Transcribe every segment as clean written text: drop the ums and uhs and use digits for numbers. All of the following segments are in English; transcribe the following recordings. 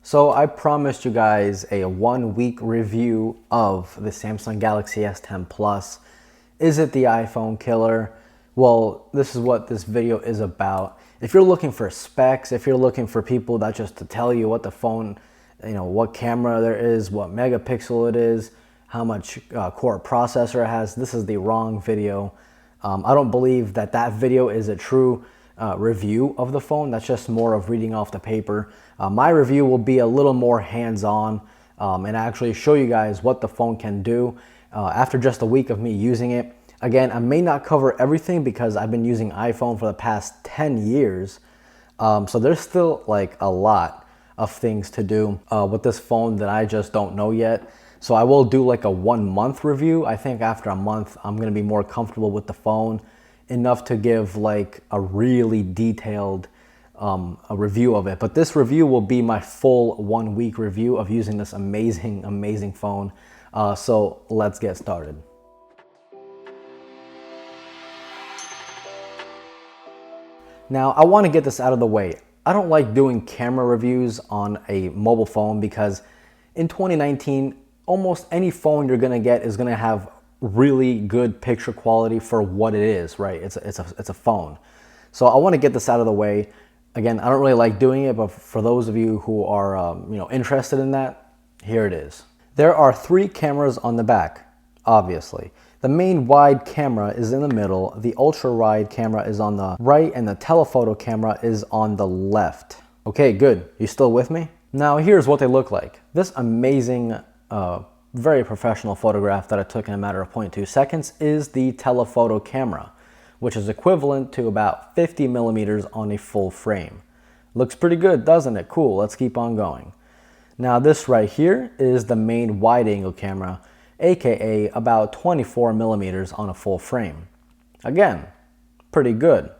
So I promised you guys a 1 week review of the Samsung Galaxy S10 Plus. Is it the iPhone killer? Well, this is what this video is about. If you're looking for specs, if you're looking for people that just to tell you what the phone, what camera there is, what megapixel it is, how much core processor it has, this is the wrong video. I don't believe that video is a true review of the phone. That's just more of reading off the paper. My review will be a little more hands-on and actually show you guys what the phone can do after just a week of me using it. Again, I may not cover everything because I've been using iPhone for the past 10 years. So there's still like a lot of things to do with this phone that I just don't know yet. So I will do like a 1 month review. I think after a month, I'm gonna be more comfortable with the phone enough to give like a really detailed a review of it. But this review will be my full 1 week review of using this amazing phone. So let's get started. Now, I want to get this out of the way. I don't like doing camera reviews on a mobile phone because in 2019, almost any phone you're gonna get is gonna have really good picture quality for what it is, right? It's a phone. So I want to get this out of the way. Again, I don't really like doing it, but for those of you who are interested in that, here it is. There are 3 cameras on the back, obviously. The main wide camera is in the middle, the ultra wide camera is on the right, and the telephoto camera is on the left. Okay, good. You still with me? Now here's what they look like. This amazing, very professional photograph that I took in a matter of 0.2 seconds is the telephoto camera, which is equivalent to about 50 millimeters on a full frame. Looks pretty good, doesn't it? Cool, let's keep on going. Now this right here is the main wide angle camera, aka about 24 millimeters on a full frame. Again, pretty good.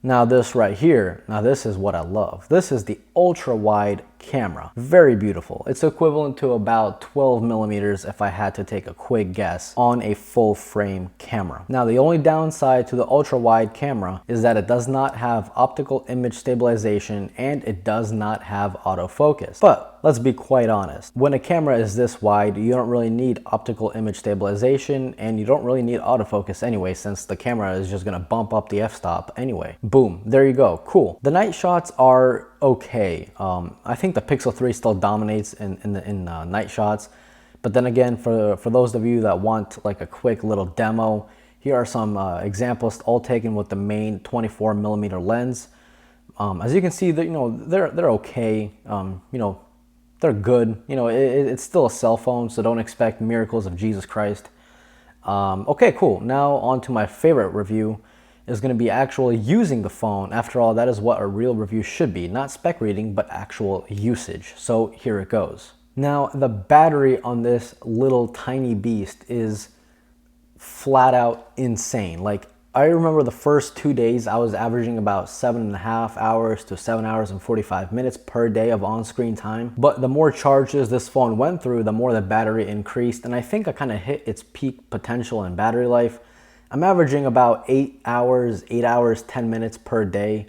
Now this right here, now this is what I love. This is the ultra wide camera. Very beautiful. It's equivalent to about 12 millimeters if I had to take a quick guess on a full frame camera. Now the only downside to the ultra wide camera is that it does not have optical image stabilization and it does not have autofocus. But let's be quite honest. When a camera is this wide, you don't really need optical image stabilization and you don't really need autofocus anyway, since the camera is just gonna bump up the f-stop anyway. Boom, there you go, cool. The night shots are okay. I think the Pixel 3 still dominates in night shots. But then again, for those of you that want like a quick little demo, here are some examples all taken with the main 24 millimeter lens. As you can see, they're okay. They're good. It's still a cell phone, so don't expect miracles of Jesus Christ. Okay, cool. Now on to my favorite review is going to be actually using the phone. After all, that is what a real review should be. Not spec reading, but actual usage. So here it goes. Now, the battery on this little tiny beast is flat out insane. Like, I remember the first 2 days, I was averaging about 7.5 hours to 7 hours and 45 minutes per day of on-screen time. But the more charges this phone went through, the more the battery increased. And I think I kind of hit its peak potential in battery life. I'm averaging about 8 hours, 10 minutes per day.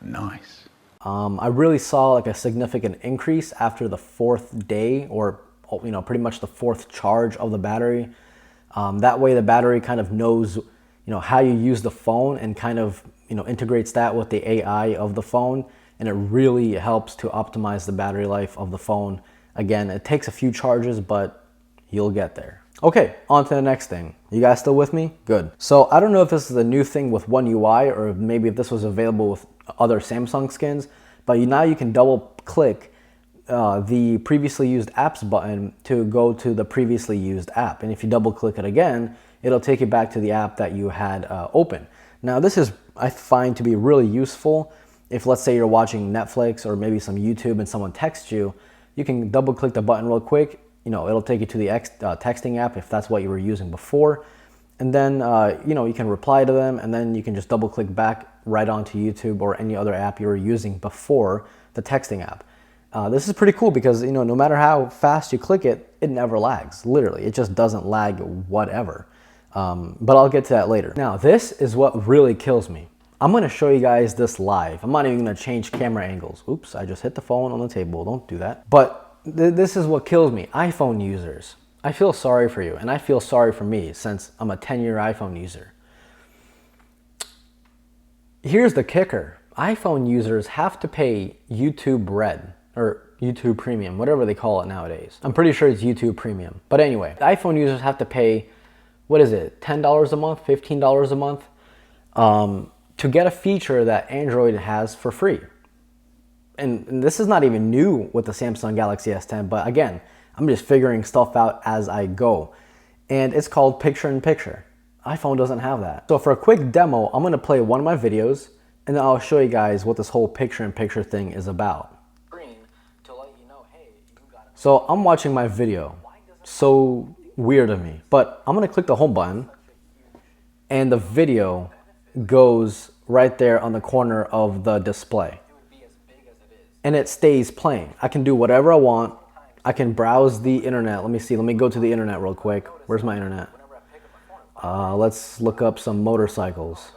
Nice. I really saw like a significant increase after the 4th day, or pretty much the 4th charge of the battery. That way the battery kind of knows how you use the phone and kind of integrates that with the AI of the phone, and it really helps to optimize the battery life of the phone. Again, it takes a few charges, but you'll get there. Okay, on to the next thing. You guys still with me? Good. So I don't know if this is a new thing with One UI, or maybe if this was available with other Samsung skins, but now you can double click the previously used apps button to go to the previously used app. And if you double click it again, it'll take you back to the app that you had open. Now this is, I find, to be really useful if, let's say, you're watching Netflix or maybe some YouTube and someone texts you. You can double click the button real quick. It'll take you to the texting app if that's what you were using before. And then, you can reply to them, and then you can just double click back right onto YouTube or any other app you were using before the texting app. This is pretty cool because, no matter how fast you click it, it never lags. Literally, it just doesn't lag whatever. But I'll get to that later. Now, this is what really kills me. I'm gonna show you guys this live. I'm not even gonna change camera angles. Oops, I just hit the phone on the table. Don't do that. But this is what kills me. iPhone users. I feel sorry for you, and I feel sorry for me since I'm a 10-year iPhone user. Here's the kicker. iPhone users have to pay YouTube Red, or YouTube Premium, whatever they call it nowadays. I'm pretty sure it's YouTube Premium. But anyway, iPhone users have to pay, what is it, $10 a month, $15 a month, to get a feature that Android has for free. And this is not even new with the Samsung Galaxy S10, but again, I'm just figuring stuff out as I go. And it's called picture-in-picture. iPhone doesn't have that. So for a quick demo, I'm gonna play one of my videos, and then I'll show you guys what this whole picture-in-picture thing is about. So I'm watching my video. So weird of me. But I'm gonna click the home button, and the video goes right there on the corner of the display. And it stays playing. I can do whatever I want. I can browse the internet. Let me see. Let me go to the internet real quick. Where's my internet? Let's look up some motorcycles.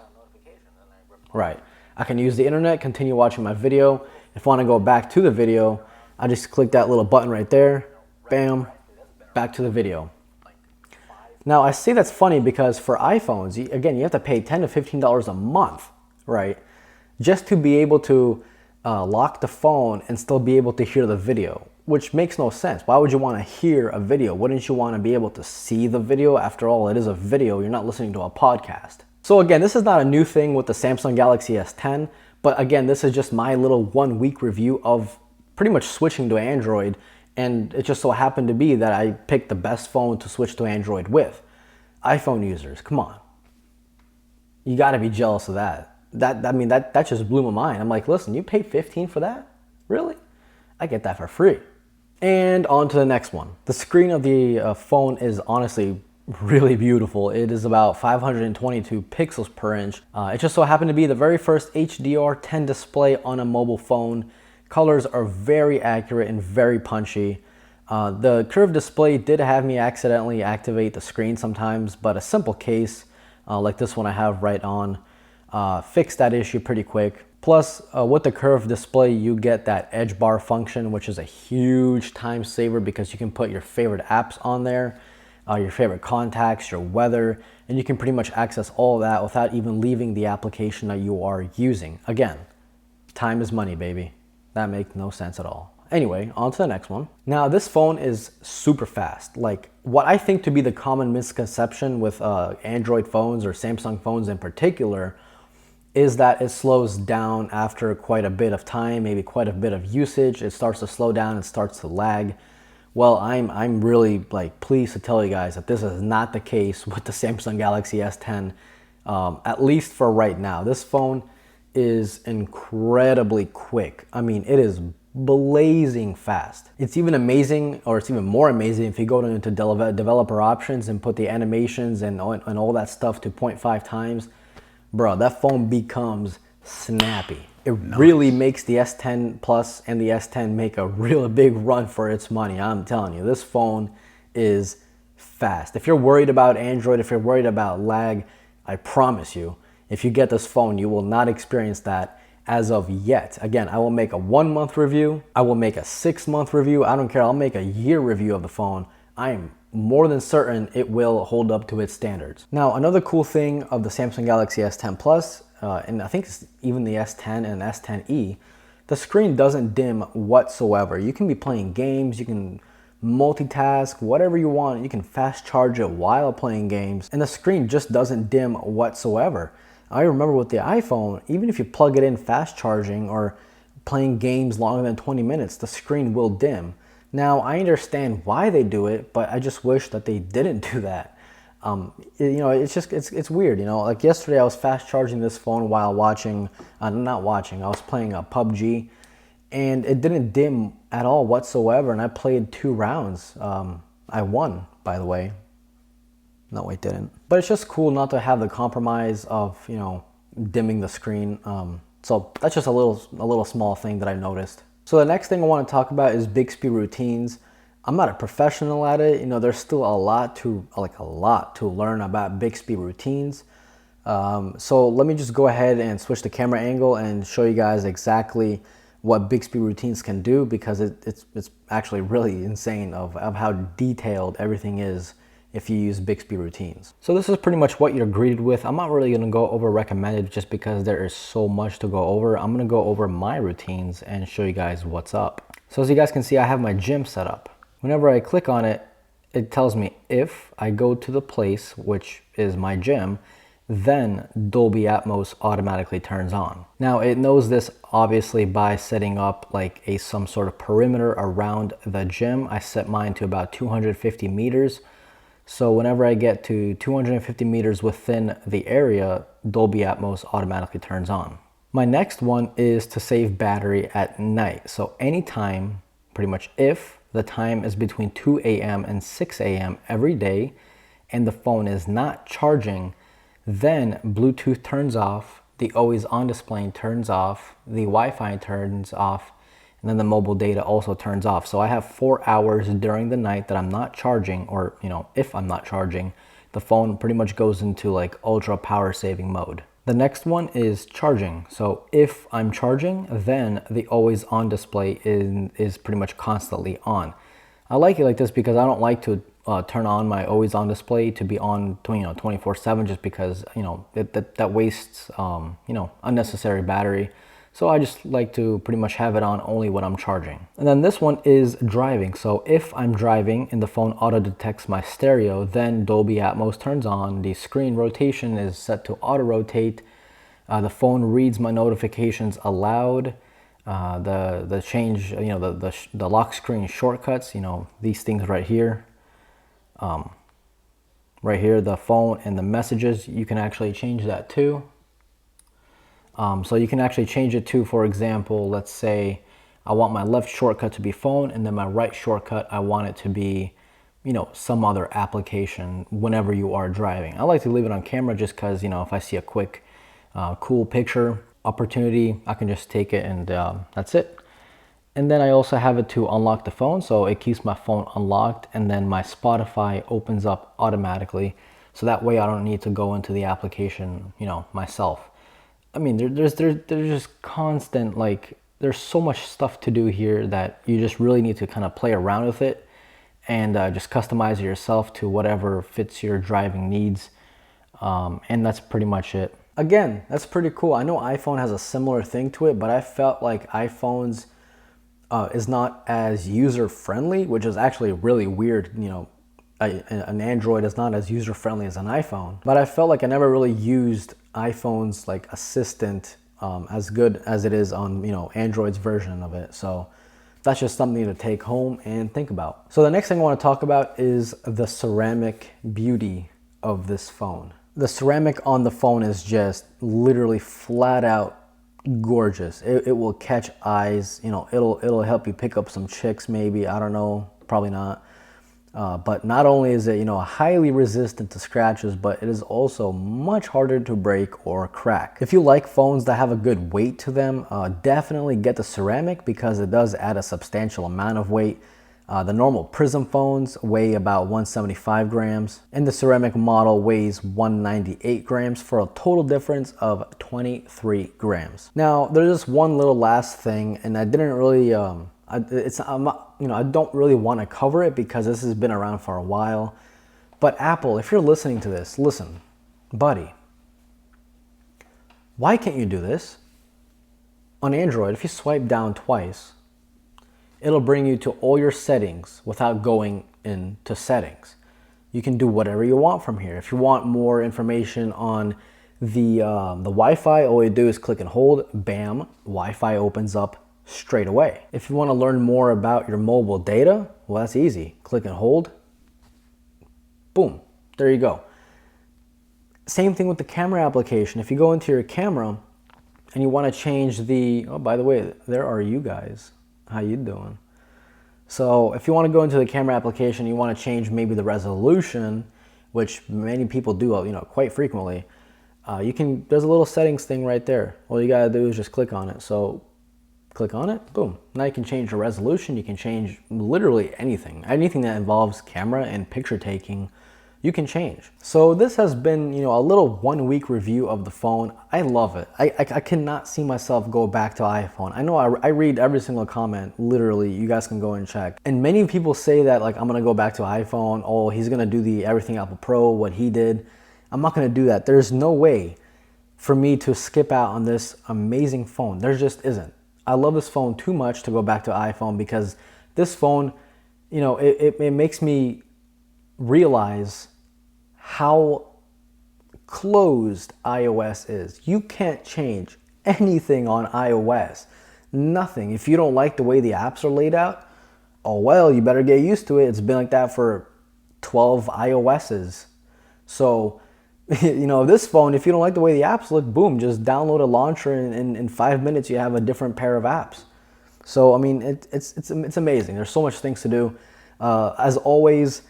Right. I can use the internet, continue watching my video. If I want to go back to the video, I just click that little button right there. Bam. Back to the video. Now, I say that's funny because for iPhones, again, you have to pay $10 to $15 a month, right? Just to be able to lock the phone and still be able to hear the video, which makes no sense. Why would you want to hear a video? Wouldn't you want to be able to see the video? After all, it is a video. You're not listening to a podcast. So again, this is not a new thing with the Samsung Galaxy S10, but again, this is just my little 1 week review of pretty much switching to Android, and it just so happened to be that I picked the best phone to switch to Android with. iPhone users, come on. You gotta be jealous of that. That just blew my mind. I'm like, listen, you paid $15 for that? Really? I get that for free. And on to the next one. The screen of the phone is honestly really beautiful. It is about 522 pixels per inch. It just so happened to be the very first HDR10 display on a mobile phone. Colors are very accurate and very punchy. The curved display did have me accidentally activate the screen sometimes, but a simple case like this one I have right on fixed that issue pretty quick. Plus, with the curved display, you get that edge bar function, which is a huge time saver because you can put your favorite apps on there, your favorite contacts, your weather, and you can pretty much access all of that without even leaving the application that you are using. Again, time is money, baby. That makes no sense at all. Anyway, on to the next one. Now, this phone is super fast. Like, what I think to be the common misconception with Android phones or Samsung phones in particular is that it slows down after quite a bit of time, maybe quite a bit of usage. It starts to slow down, it starts to lag. Well, I'm really pleased to tell you guys that this is not the case with the Samsung Galaxy S10, at least for right now. This phone is incredibly quick. I mean, it is blazing fast. It's even amazing, or it's even more amazing if you go into developer options and put the animations and all that stuff to 0.5 times. Bro, that phone becomes snappy. It really makes the S10 Plus and the S10 make a real big run for its money. I'm telling you, this phone is fast. If you're worried about Android, if you're worried about lag, I promise you, if you get this phone, you will not experience that as of yet. Again, I will make a 1 month review. I will make a 6 month review. I don't care. I'll make a year review of the phone. I am more than certain it will hold up to its standards. Now, another cool thing of the Samsung Galaxy S10 Plus, and I think it's even the S10 and S10e, the screen doesn't dim whatsoever. You can be playing games, you can multitask, whatever you want. You can fast charge it while playing games, and the screen just doesn't dim whatsoever. I remember with the iPhone, even if you plug it in fast charging or playing games longer than 20 minutes, the screen will dim. Now, I understand why they do it, but I just wish that they didn't do that. It's weird, like yesterday I was fast charging this phone while watching, I was playing a PUBG, and it didn't dim at all whatsoever, and I played 2 rounds. I won, by the way. No, it didn't. But it's just cool not to have the compromise of, dimming the screen. So that's just a little small thing that I noticed. So the next thing I want to talk about is Bixby routines. I'm not a professional at it. There's still a lot to learn about Bixby routines. So let me just go ahead and switch the camera angle and show you guys exactly what Bixby routines can do, because it's actually really insane of how detailed everything is if you use Bixby routines. So this is pretty much what you're greeted with. I'm not really gonna go over recommended just because there is so much to go over. I'm gonna go over my routines and show you guys what's up. So as you guys can see, I have my gym set up. Whenever I click on it, it tells me if I go to the place, which is my gym, then Dolby Atmos automatically turns on. Now it knows this obviously by setting up like some sort of perimeter around the gym. I set mine to about 250 meters. So whenever I get to 250 meters within the area, Dolby Atmos automatically turns on. My next one is to save battery at night. So anytime, pretty much if the time is between 2 a.m. and 6 a.m. every day and the phone is not charging, then Bluetooth turns off, the always on display turns off, the Wi-Fi turns off, and then the mobile data also turns off. So I have 4 hours during the night that I'm not charging, or if I'm not charging, the phone pretty much goes into like ultra power saving mode. The next one is charging. So if I'm charging, then the always on display is pretty much constantly on. I like it like this because I don't like to turn on my always on display to be on 24/7, just because that wastes unnecessary battery. So I just like to pretty much have it on only when I'm charging. And then this one is driving. So if I'm driving and the phone auto detects my stereo, then Dolby Atmos turns on. The screen rotation is set to auto rotate. The phone reads my notifications aloud. The change, the lock screen shortcuts, these things right here. Right here, the phone and the messages, you can actually change that too. So you can actually change it to, for example, let's say I want my left shortcut to be phone, and then my right shortcut, I want it to be, some other application whenever you are driving. I like to leave it on camera just because, if I see a quick, cool picture opportunity, I can just take it and that's it. And then I also have it to unlock the phone, so it keeps my phone unlocked, and then my Spotify opens up automatically. So that way I don't need to go into the application, myself. I mean, there's just constant, like, there's so much stuff to do here that you just really need to kind of play around with it and just customize it yourself to whatever fits your driving needs. And that's pretty much it. Again, that's pretty cool. I know iPhone has a similar thing to it, but I felt like iPhone's is not as user-friendly, which is actually really weird. An Android is not as user-friendly as an iPhone. But I felt like I never really used iPhone's like assistant as good as it is on Android's version of it. So that's just something to take home and think about. So the next thing I want to talk about is the ceramic beauty of this phone. The ceramic on the phone is just literally flat out gorgeous. It will catch eyes. It'll help you pick up some chicks, maybe. I don't know, probably not. But not only is it highly resistant to scratches, but it is also much harder to break or crack. If you like phones that have a good weight to them, definitely get the ceramic, because it does add a substantial amount of weight. The normal Prism phones weigh about 175 grams, and the ceramic model weighs 198 grams for a total difference of 23 grams. Now, there's just one little last thing, and I didn't really, I don't really want to cover it because this has been around for a while. But Apple, if you're listening to this, listen, buddy, why can't you do this? On Android, if you swipe down twice, it'll bring you to all your settings without going into settings. You can do whatever you want from here. If you want more information on the Wi-Fi, all you do is click and hold, bam, Wi-Fi opens up straight away. If you want to learn more about your mobile data, well, that's easy. Click and hold, boom, there you go. Same thing with the camera application. If you go into your camera and you want to change oh, by the way, there are you guys. How you doing? So if you want to go into the camera application, you want to change maybe the resolution, which many people do, quite frequently. There's a little settings thing right there. All you gotta do is just click on it. So click on it, boom. Now you can change the resolution. You can change literally anything that involves camera and picture taking. you can change. So this has been, a little 1 week review of the phone. I love it. I cannot see myself go back to iPhone. I know I read every single comment, literally. You guys can go and check. And many people say that like, I'm gonna go back to iPhone. Oh, he's gonna do the everything Apple Pro, what he did. I'm not gonna do that. There's no way for me to skip out on this amazing phone. There just isn't. I love this phone too much to go back to iPhone, because this phone, it makes me realize how closed iOS is. You can't change anything on iOS. Nothing. If you don't like the way the apps are laid out, oh well, you better get used to it. It's been like that for 12 iOSs. So, this phone, if you don't like the way the apps look, boom, just download a launcher and in 5 minutes you have a different pair of apps. So, I mean, it's amazing. There's so much things to do. As always,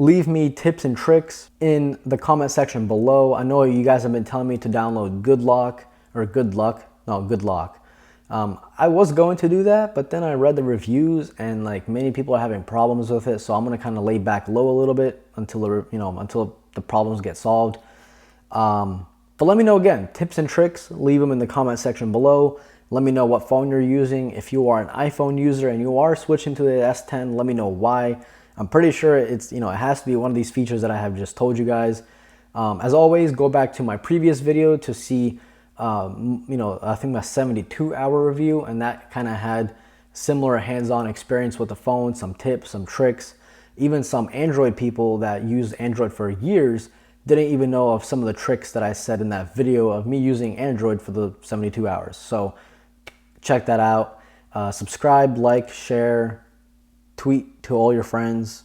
leave me tips and tricks in the comment section below. I know you guys have been telling me to download Good Lock. I was going to do that, but then I read the reviews and like many people are having problems with it. So I'm gonna kind of lay back low a little bit until the problems get solved. But let me know again, tips and tricks, leave them in the comment section below. Let me know what phone you're using. If you are an iPhone user and you are switching to the S10, let me know why. I'm pretty sure it has to be one of these features that I have just told you guys. As always, go back to my previous video to see, I think my 72-hour review, and that kind of had similar hands-on experience with the phone, some tips, some tricks. Even some Android people that use Android for years didn't even know of some of the tricks that I said in that video of me using Android for the 72 hours. So check that out. Subscribe, like, share, tweet to all your friends,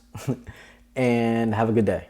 and have a good day.